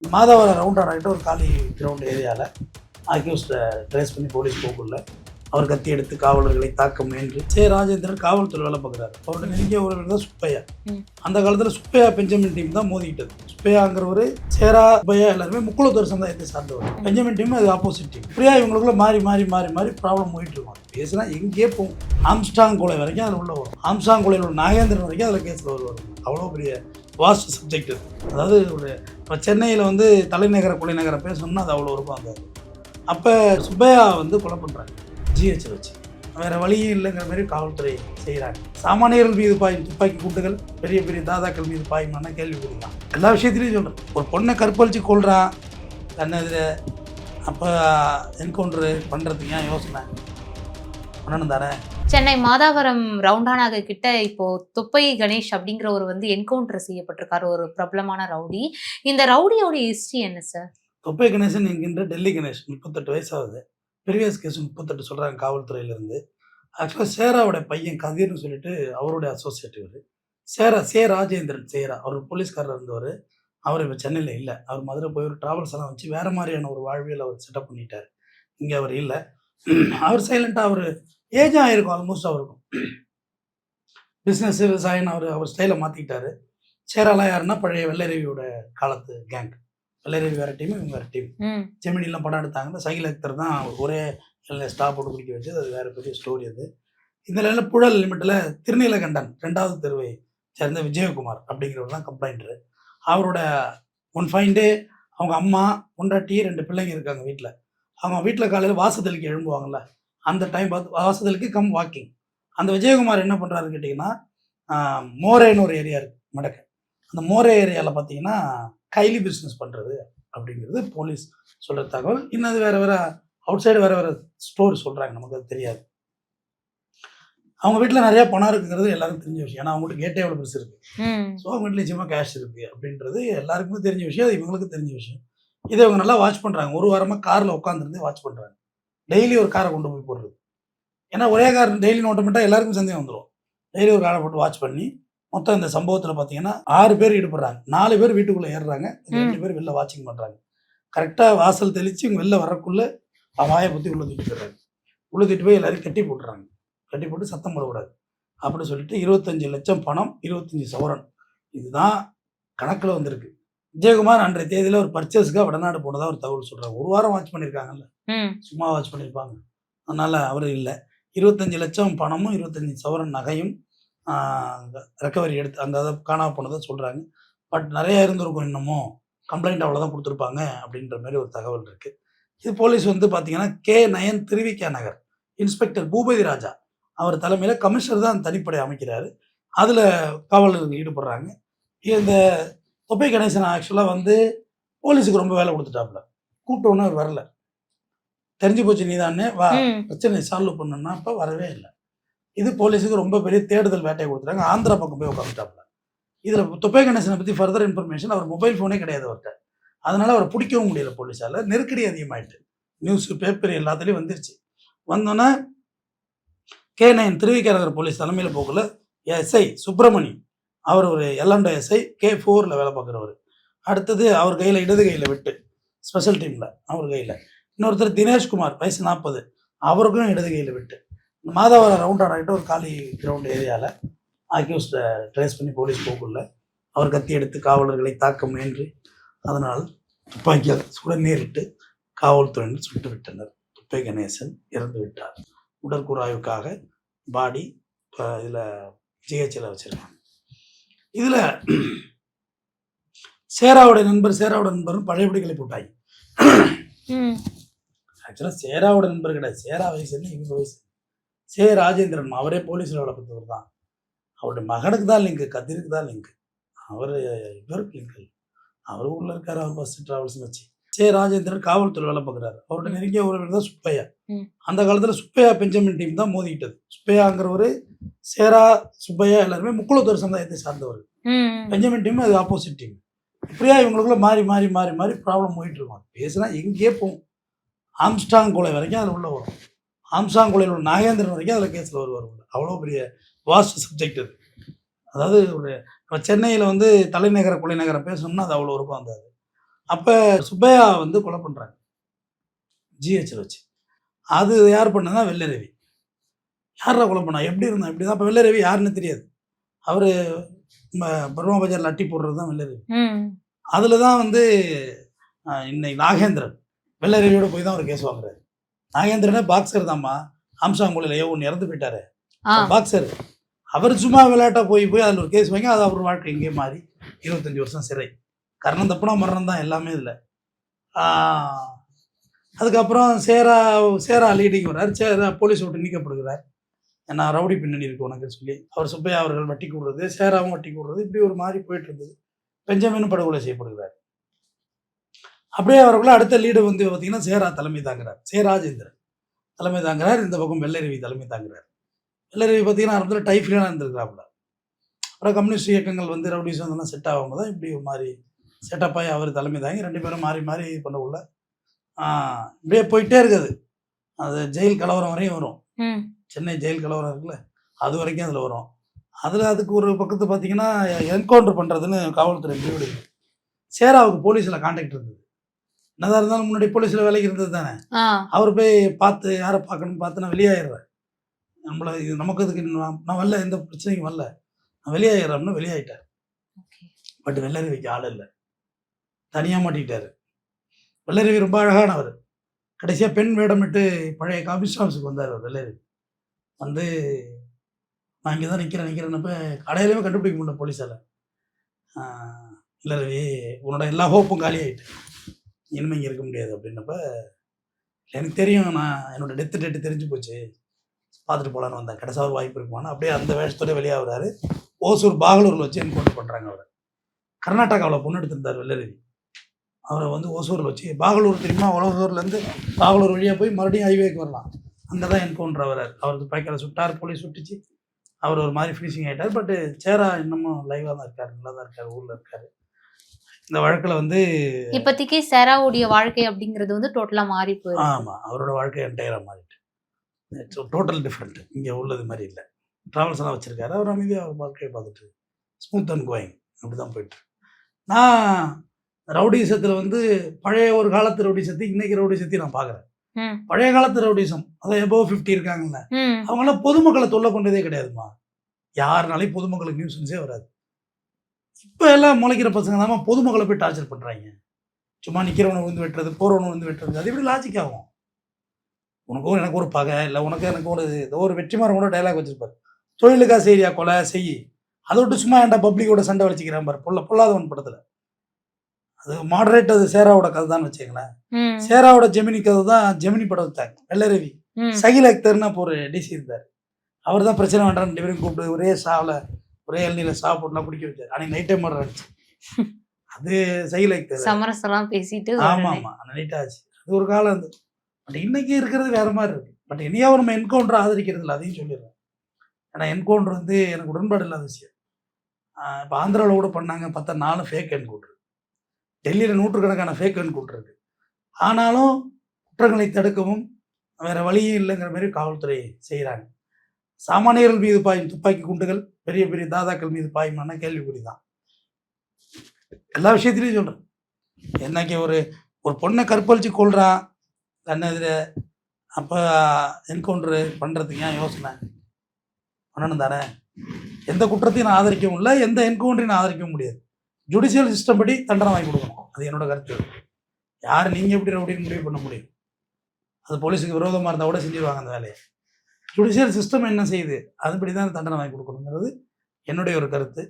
Madhavaram round ஆகிட்டு ஒரு காலி கிரவுண்ட் ஏரியாவில் அக்யூஸ்டை ட்ரேஸ் பண்ணி போலீஸ் போக்குள்ள அவர் கத்தி எடுத்து காவலர்களை தாக்க முயன்று ராஜேந்திரன் காவல்துறை வேலை பார்க்குறாரு. அவரோட நெருங்கிய உறவினர் தான் சுப்பையா. அந்த காலத்தில் சுப்பையா பெஞ்சமின் டீம் தான் மோதிக்கிட்டது. சுப்பையாங்கிறவர் சேரா சுப்பையா எல்லாருமே முக்குளத்தூர் சமுதாயத்தை சார்ந்தவர். பெஞ்சமின் டீம் அது ஆப்போசிட் டீம். இப்படியா இவங்களுக்குள்ள மாறி மாறி மாறி மாறி ப்ராப்ளம் போயிட்டு இருக்கும். பேசுனா எங்கேயே போகும். ஆம்ஸ்டாங் கொலை வரைக்கும் அதில் உள்ள வரும். ஆம்ஸ்டாங் கொலையில் உள்ள நாகேந்திரன் வரைக்கும் அதில் கேஸில் வருவார். அவ்வளோ பெரிய வாஸ்ட் சப்ஜெக்ட் அது. அதாவது ஒரு இப்போ சென்னையில் தலைநகர கொலைநகர பேசணும்னா அது அவ்வளோ இருக்கும். அந்த அப்போ சுப்பையா கொலை பண்ணுறாங்க ஜிஹெச் வச்சு. வேறு வழியும் இல்லைங்கிற மாதிரி காவல்துறை செய்கிறாங்க. சாமானியர்கள் மீது பாயும் துப்பாக்கி கூட்டுகள் பெரிய பெரிய தாதாக்கள் மீது பாயுமான கேள்வி கொடுக்கலாம். எல்லா விஷயத்துலையும் சொல்கிறேன். ஒரு பொண்ணை கற்பழித்து கொள்கிறான் கண்ணெதிர, அப்போ என்கவுண்டரு பண்ணுறதுக்கு ஏன் யோசனை பண்ணணும் தானே. சென்னை மாதாவரம் ரவுண்டானாக கிட்ட இப்போ தொப்பை கணேஷ் அப்படிங்கிற ஒரு என்கவுண்டர் செய்யப்பட்டிருக்காரு, ஒரு பிரபலமான ரவுடி. இந்த ரவுடியோட ஹிஸ்டரி என்ன சார்? தொப்பை கணேசன் என்கின்ற டெல்லி கணேஷ் 38 வயசாகுது. ப்ரீவியஸ் கேஸ் 38 சொல்கிறாங்க காவல்துறையிலேருந்து. ஆக்சுவலாக சேராவோட பையன் கதிர்னு சொல்லிட்டு அவருடைய அசோசியேட் இவர் ராஜேந்திரன். அவர் போலீஸ்காரர் இருந்தவர். அவர் இப்போ சென்னையில் இல்லை. அவர் மதுரை போய் ஒரு ட்ராவல்ஸ் எல்லாம் வச்சு வேறு மாதிரியான ஒரு வாழ்வியல் அவர் செட்டப் பண்ணிட்டார். இங்கே அவர் இல்லை. அவர் சைலண்ட்டாக அவர் ஏஜ் ஆகிருக்கும். ஆல்மோஸ்ட் அவருக்கும் பிஸ்னஸ் விவசாயம் அவர் ஸ்டைலை மாற்றிக்கிட்டாரு. சேராலாம் யாருன்னா பழைய வெள்ளரவியோட காலத்து கேங். வெள்ளரவி வேறு டீம், இவங்க வேறு டீம். ஜெமினிலாம் படம் எடுத்தாங்கன்னா சைக்கிள் ஆக்டர் தான் ஒரே ஸ்டாப் போட்டு குடிக்க வச்சு. அது வேறு பெரிய ஸ்டோரி அது. இந்த நிலையில் புழல் லிமிட்டில் திருநீலகண்டன் 2வது தெருவை சேர்ந்த விஜயகுமார் அப்படிங்கிறவர் தான் கம்ப்ளைண்டரு. அவரோட ஒன் ஃபைன் டே அவங்க அம்மா பொண்டாட்டி 2 பிள்ளைங்க இருக்காங்க வீட்டில். அவங்க வீட்டில் காலையில் வாசத்தலிக்கு எழும்புவாங்கள்ல, அந்த டைம் பார்த்து வாசத்தலிக்கு கம் வாக்கிங். அந்த விஜயகுமார் என்ன பண்ணுறாருன்னு கேட்டிங்கன்னா, மோரேன்னு ஒரு ஏரியா இருக்குது மடக்க. அந்த மோரே ஏரியாவில் பார்த்தீங்கன்னா கைலி பிஸ்னஸ் பண்ணுறது அப்படிங்கிறது போலீஸ் சொல்கிற தகவல். இன்னும் அது வேறு அவுட் சைடு வேறு ஸ்டோரி சொல்கிறாங்க, நமக்கு அது தெரியாது. அவங்க வீட்டில் நிறையா பணம் இருக்குங்கிறது எல்லாருக்கும் தெரிஞ்ச விஷயம். ஏன்னா அவங்கள்ட்ட கேட்டே எவ்வளோ பெருசு இருக்குது. ஸோ அவங்க வீட்டில் நிச்சயமாக கேஷ் இருக்குது அப்படின்றது எல்லாருக்குமே தெரிஞ்ச விஷயம். அது இவங்களுக்கு தெரிஞ்ச விஷயம். இதை இவங்க நல்லா வாட்ச் பண்ணுறாங்க. ஒரு வாரமாக காரில் உட்காந்துருந்து வாட்ச் பண்ணுறாங்க. டெய்லி ஒரு காரை கொண்டு போய் போடுறது. ஏன்னா ஒரே கார் டெய்லி நோட்டமிட்டால் எல்லாருக்கும் சந்தேகம் வந்துடும். டெய்லி ஒரு காரை போட்டு வாட்ச் பண்ணி மொத்தம் இந்த சம்பவத்தில் பார்த்தீங்கன்னா 6 பேர் ஈடுபடுறாங்க. 4 பேர் வீட்டுக்குள்ளே ஏறுறாங்க, 2 பேர் வெளில வாட்சிங் பண்ணுறாங்க. கரெக்டாக வாசல் தெளித்து இவங்க வெளில வரக்குள்ளே வாயை பற்றி உள்ளே தூக்கி போயிடுறாங்க. உள்ளே தூக்கிட்டு போய் எல்லாரையும் கட்டி போட்டுறாங்க. கட்டி போட்டு சத்தம் போடக்கூடாது அப்படின்னு சொல்லிட்டு 25 லட்சம் பணம், 25 சவரன் இதுதான் கணக்கில் வந்திருக்கு. விஜயகுமார் அன்றைய தேதியில் ஒரு பர்ச்சேஸுக்காக வடநாடு போனதாக ஒரு தகவல் சொல்கிறாங்க. ஒரு வாரம் வாட்ச் பண்ணியிருக்காங்கல்ல, சும்மா வாட்ச் பண்ணியிருப்பாங்க. அதனால் அவர் இல்லை. 25 லட்சம் பணமும் 25 சவரன் நகையும் ரெக்கவரி எடுத்து அந்த காணாம போனதை சொல்கிறாங்க. பட் நிறையா இருந்திருக்கும், இன்னமும் கம்ப்ளைண்ட் அவ்வளோதான் கொடுத்துருப்பாங்க அப்படின்ற மாதிரி ஒரு தகவல் இருக்குது. இது போலீஸ் பார்த்தீங்கன்னா K9 திருவிக்கா நகர் இன்ஸ்பெக்டர் பூபதி ராஜா அவர் தலைமையில் கமிஷனர் தான் தனிப்படை அமைக்கிறாரு. அதில் காவலர்கள் ஈடுபடுறாங்க. இந்த தொப்பை கணேசன் ஆக்சுவலாக போலீஸுக்கு ரொம்ப வேலை கொடுத்துட்டாப்புல. கூப்பிட்டோன்னு அவர் வரல. தெரிஞ்சு போச்சு நீதானே வா பிரச்சனை சால்வ் பண்ணணும்னா அப்போ வரவே இல்லை. இது போலீஸுக்கு ரொம்ப பெரிய தேடுதல் வேட்டையை கொடுத்துட்டாங்க. ஆந்திரா பக்கம் போய் உட்காந்துட்டாப்புல. இதில் தொப்பை கணேசனை பற்றி ஃபர்தர் இன்ஃபர்மேஷன், அவர் மொபைல் ஃபோனே கிடையாது அவர்கிட்ட. அதனால் அவரை பிடிக்கவும் முடியல போலீஸால். நெருக்கடி அதிகமாகிட்டு நியூஸு பேப்பர் எல்லாத்துலேயும் வந்துருச்சு. வந்தோன்னே K9 திருவிக்கா நகர் போலீஸ் தலைமையில் போகல எஸ்ஐ சுப்பிரமணி, அவர் ஒரு எல்என்டோ எஸ்ஐ K4 வேலை பார்க்குறவர். அடுத்தது அவர் கையில் இடது கையில் விட்டு ஸ்பெஷல் டீமில் அவர் கையில். இன்னொருத்தர் தினேஷ்குமார் வயசு 40, அவருக்கும் இடது கையில் விட்டு. மாதவரம் ரவுண்ட் ஆகிட்டு ஒரு காலி கிரவுண்ட் ஏரியாவில் அக்யூஸ்டை ட்ரேஸ் பண்ணி போலீஸ் போக்குள்ள அவர் கத்தி எடுத்து காவலர்களை தாக்க முயன்று அதனால் துப்பாக்கியால் சுட நேரிட்டு காவல்துறையினர் சுட்டு விட்டனர். தொப்பை கணேசன் இறந்து விட்டார். உடற்கூறு ஆய்வுக்காக பாடி இதில் ஜிஹெச்சில் வச்சுருக்காங்க. இதில் சேராவோட நண்பர்னு பழையபடிகளை போட்டாங்க. ஆக்சுவலாக சேராவோட நண்பர் கிடையாது. சேரா வயசுன்னு இவங்க வயசு. ராஜேந்திரன் அவரே போலீஸில் வேலை பார்த்தவர் தான். அவருடைய மகனுக்கு தான் லிங்க், கதிருக்கு தான் லிங்க். அவர் இவருக்கு லிங்க். அவர் ஊரில் இருக்கார். அவர் பஸ் ட்ராவல்ஸ் வச்சு ராஜேந்திரன் காவல்துறை வேலை பார்க்குறாரு. அவருடைய நெருங்கிய உறவினர் தான் சுப்பையா. அந்த காலத்தில் சுப்பையா பெஞ்சமின் டீம் தான் மோதிக்கிட்டது. சுப்பையாங்கிறவர் சுப்பையா எல்லாருமே முக்குளத்தூர் சமுதாயத்தை சார்ந்தவர். பெஞ்சமின் டீம் அது ஆப்போசிட் டீம். இப்படியா இவங்களுக்குள்ள மாறி மாறி மாறி மாறி ப்ராப்ளம் போயிட்டு இருக்கும். பேசுனா எங்கேயே போகும். ஆம்ஸ்டாங் கொலை வரைக்கும் அதில் உள்ள வரும். ஆம்ஸ்டாங் கொலையில் உள்ள நாகேந்திரன் வரைக்கும் அதில் கேஸில் வருவார். அவ்வளோ பெரிய வாஸ்ட் சப்ஜெக்ட் அது. அதாவது ஒரு சென்னையில் தலைநகர கொலைநகரம் பேசணும்னா அது அவ்வளோ இருக்கும். அந்த அப்போ சுப்பையா வந்து கொலை பண்ணுறாங்க ஜிஹெச்சில் வச்சு. அது யார் பண்ணதுன்னா வெள்ளை ரவி. யாரா கொலை பண்ணா, எப்படி இருந்தா, இப்படி தான். அப்போ வெள்ளை ரவி யாருன்னு தெரியாது. அவர் பர்மா பஜாரில் அட்டி போடுறது தான் வெள்ளை ரவி. அதில் தான் வந்து இன்னைக்கு நாகேந்திரன் வெள்ளை ரவியோட போய் தான் ஒரு கேஸ் வாங்குறாரு. நாகேந்திரனே பாக்ஸர் தான்மா, ஆம்சாங்குழியில் ஒன்று இறந்து போயிட்டாரு பாக்ஸர். அவர் சும்மா விளையாட்டாக போய் அதில் ஒரு கேஸ் வாங்கி அது அவர் வாழ்க்கை இங்கே மாறி 25 வருஷம் சிறை. கரணம் தப்புனா மரணம் தான் எல்லாமே இதில். அதுக்கப்புறம் சேரா லீடிங் வர்றார். சேரா போலீஸ் விட்டு நீக்கப்படுகிறார். ஏன்னா ரவுடி பின்னணி இருக்கு உனக்கு சொல்லி அவர் சுப்பையா அவர்கள் வட்டி கூடுறது, சேராவும் வட்டி கூடுறது, இப்படி ஒரு மாதிரி போயிட்டு இருந்தது. பெஞ்சமினும் படுகொலை செய்யப்படுகிறார். அப்படியே அவருக்குள்ள அடுத்த லீடு வந்து பார்த்தீங்கன்னா சேரா தலைமை தாங்குறார். ராஜேந்திரன் தலைமை தாங்குறார். இந்த பக்கம் வெள்ளரவி தலைமை தாங்குறார். வெள்ளரவி பார்த்தீங்கன்னா ஆரம்பத்தில் டைஃப்லாம் இருந்திருக்கிறாப்புல. அப்புறம் கம்யூனிஸ்ட் இயக்கங்கள் வந்து ரவுடிஸ் அதெல்லாம் செட் ஆகும் தான் இப்படி ஒரு மாதிரி செட்டப் ஆகி அவர் தலைமை தாங்கி 2 பேரும் மாறி மாறி பண்ணக்குள்ள இப்படியே போயிட்டே இருக்குது. அது ஜெயில் கலவரம் வரையும் வரும். சென்னை ஜெயில் கலவரம் இருக்குல்ல, அது வரைக்கும் அதில் வரும். அதுக்கு ஒரு பக்கத்து பார்த்தீங்கன்னா என்கவுண்டர் பண்ணுறதுன்னு காவல்துறை முடிவு. சேராவுக்கு போலீஸில் கான்டாக்ட் இருந்தது. என்னதான் இருந்தாலும் முன்னாடி போலீஸில் வேலைக்கு இருந்தது தானே. அவர் போய் பார்த்து யாரை பார்க்கணும்னு பார்த்து நான் வெளியாயிடுறேன். நம்மளை இது நமக்கு இதுக்கு நான் வரல, எந்த பிரச்சனைக்கும் வரல, நான் வெளியாயிடுறோம்னு வெளியாயிட்டார். பட் வெள்ளரவிக்கு ஆள் இல்லை, தனியாக மாட்டிக்கிட்டார். வெள்ளரவி ரொம்ப அழகானவர். கடைசியாக பெண் வேடமிட்டு பழைய கமிஷன் ஆஃபீஸுக்கு வந்தார். வெள்ளரவி வந்து நான் இங்கே தான் நிற்கிறேன்னப்ப கடையிலுமே கண்டுபிடிக்க முடியல போலீஸால். இல்லை ரவி, உன்னோட எல்லா ஹோப்பும் காலி ஆகிட்டு, இனிமேல் இங்கே இருக்க முடியாது அப்படின்னப்ப, எனக்கு தெரியும், நான் என்னோடய டெத்து தெரிஞ்சு போச்சு, பார்த்துட்டு போகலான்னு வந்தேன், கடைசியாக ஒரு வாய்ப்பு இருக்குமான்னு அப்படியே அந்த வேஷத்தோட வெளியாகிறாரு. ஓசூர் பாகலூரில் வச்சு என்கவுண்டர் பண்ணுறாங்க. அவரை கர்நாடகாவில் பொண்ணு எடுத்திருந்தார் வெள்ளரவி. அவரை வந்து ஓசூரில் வச்சு, பாகலூர் தெரியுமா, ஓசூர்லேருந்து பாகலூர் வழியாக போய் மறுபடியும் ஹைவேக்கு வரலாம், அங்கே தான் என்கவுண்டர் ஆகிறார். அவருக்கு பைக்கில் சுட்டார், போலீஸ் சுட்டுச்சு, அவர் ஒரு மாதிரி ஃபினிஷிங் ஆகிட்டார். பட்டு சேரா இன்னமும் லைவாக தான் இருக்கார், நல்லா தான் இருக்கார், ஊரில் இருக்கார். இந்த வழக்கில் வந்து இப்போதைக்கு சேராவுடைய வாழ்க்கை அப்படிங்கிறது வந்து டோட்டலாக மாறி போயிடும். ஆமாம், அவரோட வாழ்க்கை என்டையராக மாறிட்டு டோட்டல் டிஃப்ரெண்ட். இங்கே உள்ளது மாதிரி இல்லை. ட்ராவல்ஸ் எல்லாம் வச்சுருக்காரு. அவர் அமைதியாக அவர் வாழ்க்கையை பார்த்துட்டு ஸ்மூத் அண்ட் கோயிங் அப்படி தான் போயிட்டு. நான் ரவுடிசத்தில் வந்து பழைய ஒரு காலத்து ரவுடிசத்தை இன்னைக்கு ரவுடிசத்தையும் நான் பார்க்குறேன். பழைய காலத்து ரவுடிசம், அதான் எபோவ் 50 இருக்காங்கல்ல, அவங்களாம் பொதுமக்களை தொல்லை கொண்டதே கிடையாதுமா. யாருனாலையும் பொதுமக்களுக்கு நியூசன்ஸே வராது. இப்போ எல்லாம் முளைக்கிற பசங்க தான் பொதுமக்களை போய் டார்ச்சர் பண்ணுறாங்க. சும்மா நிற்கிறவனை வந்து வெட்டுறது, போகிறவனை வந்து வெட்டுறது, அது எப்படி லாஜிக் ஆகும்? உனக்கும் எனக்கு ஒரு பகை இல்லை, உனக்கு எனக்கு ஒரு வெற்றிமாறன் கூட டைலாக் வச்சுருப்பார், தொழிலுக்கா செய்யா கொலை செய், அதை விட்டு சும்மா ஏன்டா பப்ளிக்கோட சண்டை வலிச்சிக்கிறான் பாரு, பொல்லாதவன் படத்தில். அது மாடரேட், அது சேராவோட கதை தான் வச்சுங்களேன். சேராவோட ஜெமினி கதை தான் ஜெமினி படம் வச்சாங்க. வெள்ளரவி சகில் அக்தர்னு அப்போ ஒரு டிசி இருந்தார். அவர் தான் பிரச்சனை வேண்டாம் 2 பேரும் கூப்பிட்டு ஒரே எல்நில சாவை போட்டுலாம் பிடிக்க வச்சார். அன்னைக்கு நைட் டைம் மர்டர் ஆச்சு. அது சகில் அக்தர் சமரசெல்லாம் பேசிட்டு. ஆமாம் ஆமாம், அந்த நைட் ஆச்சு. அது ஒரு காலம் அது. பட் இன்னைக்கு இருக்கிறது வேற மாதிரி இருக்கு. பட் இனியாவும் நம்ம என்கவுண்டர் ஆதரிக்கிறது இல்லை, அதையும் சொல்லிடுறேன். ஏன்னா என்கவுண்டர் வந்து எனக்கு உடன்பாடு இல்லாத விஷயம். இப்போ ஆந்திராவில் கூட பண்ணாங்க, 4 ஃபேக் என்கவுண்டர். டெல்லியில் 100கணக்கான ஃபேக் என்கவுண்டர் இருக்கு. ஆனாலும் குற்றங்களை தடுக்கவும் வேற வழியும் இல்லைங்கிற மாதிரி காவல்துறை செய்கிறாங்க. சாமானியர்கள் மீது பாயும் துப்பாக்கி குண்டுகள் பெரிய பெரிய தாதாக்கள் மீது பாயுமான கேள்விக்குறி தான். எல்லா விஷயத்திலையும் சொல்கிறேன். என்னைக்கு ஒரு பொண்ணை கற்பழிச்சு கொள்றான் கண்ணெதிர, அப்போ என்கவுண்டரு பண்ணுறதுக்கு ஏன் யோசனை பண்ணணும் தானே? எந்த குற்றத்தையும் நான் ஆதரிக்கவும் இல்லை, எந்த என்கவுண்டரையும் நான் ஆதரிக்கவும் முடியாது. ஜுடிஷியல் சிஸ்டம் படி தண்டனை வாங்கி கொடுக்கணும், அது என்னோட கருத்து. யார் நீங்கள் எப்படி ரவுடின்னு முடிவு பண்ண முடியும்? அது போலீஸுக்கு விரோதமாக இருந்தால் கூட செஞ்சுருவாங்க அந்த வேலையை. ஜுடிஷியல் சிஸ்டம் என்ன செய்யுது, அதுபடி தான் தண்டனை வாங்கி கொடுக்கணுங்கிறது என்னுடைய ஒரு கருத்து.